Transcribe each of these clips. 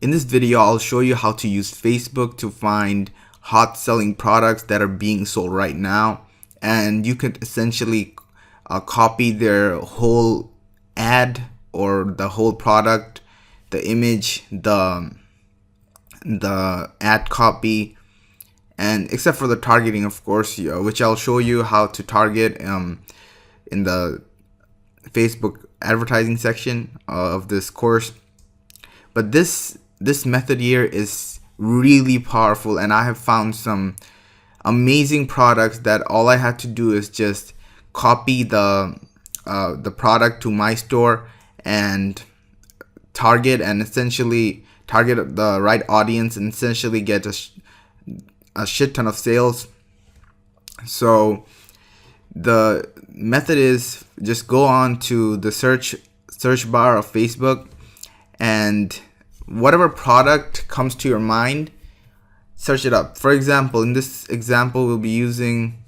In this video, I'll show you how to use Facebook to find hot selling products that are being sold right now. And you can essentially copy their whole ad or the whole product, the image, the ad copy, and except for the targeting, of course, which I'll show you how to target in the Facebook advertising section of this course. But this method here is really powerful, and I have found some amazing products that all I had to do is just copy the product to my store and essentially target the right audience and essentially get a shit ton of sales. So the method is just go on to the search bar of Facebook, and whatever product comes to your mind, search it up. For example, in this example, we'll be using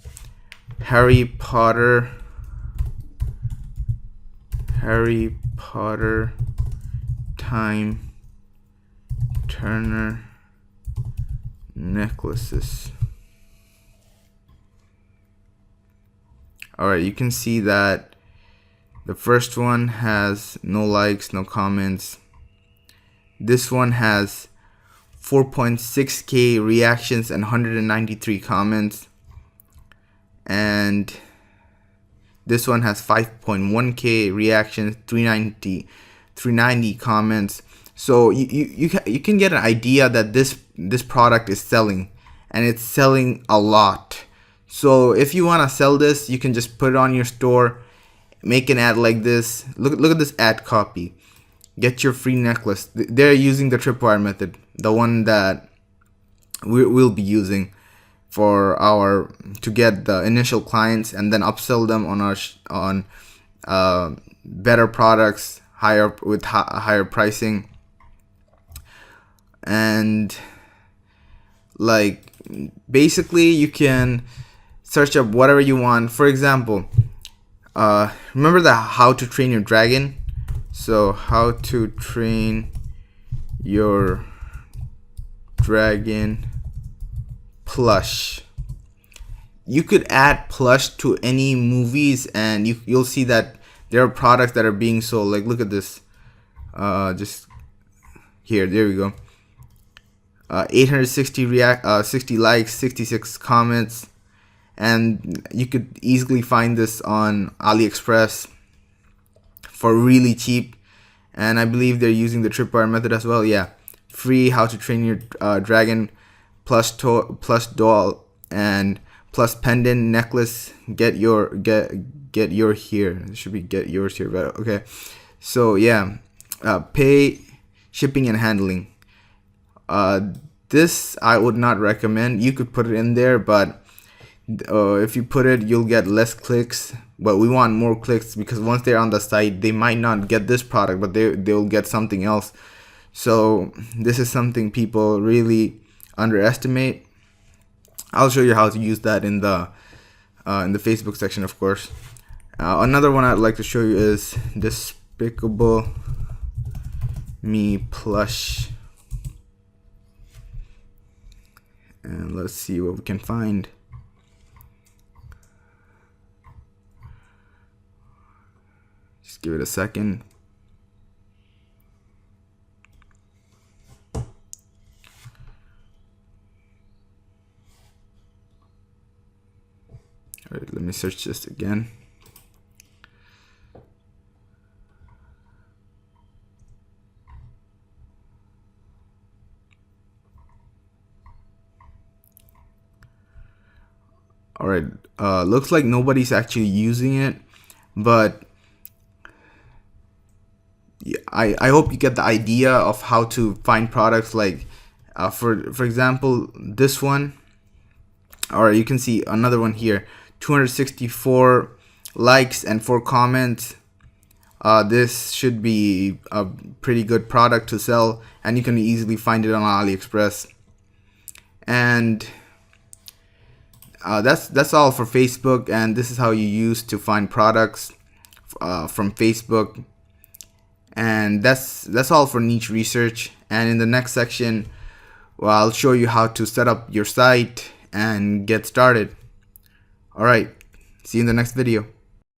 Harry Potter Time Turner necklaces. Alright, you can see that the first one has no likes, no comments. This one has 4.6k reactions and 193 comments. And this one has 5.1k reactions, 390 comments. So you can get an idea that this product is selling, and it's selling a lot. So if you want to sell this, you can just put it on your store, make an ad like this. Look at this ad copy. Get your free necklace. They're using the tripwire method, the one that we'll be using to get the initial clients and then upsell them on better products, higher pricing. And like basically you can search up whatever you want. For example, remember the how to train your dragon? So how to train your dragon plush. You could add plush to any movies, and you'll see that there are products that are being sold. Like look at this. Just here, there we go. 860 60 likes, 66 comments, and you could easily find this on AliExpress for really cheap. And I believe they're using the tripwire method as well. Yeah, free how to train your dragon plus doll and plus pendant necklace. Get your here. It should be get yours here, but okay. So yeah, pay shipping and handling. This I would not recommend. You could put it in there, but if you put it, you'll get less clicks. But we want more clicks, because once they're on the site, they might not get this product, but they'll get something else. So this is something people really underestimate. I'll show you how to use that in the Facebook section, of course. Another one I'd like to show you is Despicable Me plush. And let's see what we can find. Just give it a second. Alright, let me search this again. Alright, looks like nobody's actually using it, but I hope you get the idea of how to find products. Like for example, this one, or you can see another one here, 264 likes and 4 comments. This should be a pretty good product to sell, and you can easily find it on AliExpress. And that's all for Facebook, and this is how you use to find products from Facebook. And that's all for niche research. And in the next section, well, I'll show you how to set up your site and get started. Alright, see you in the next video.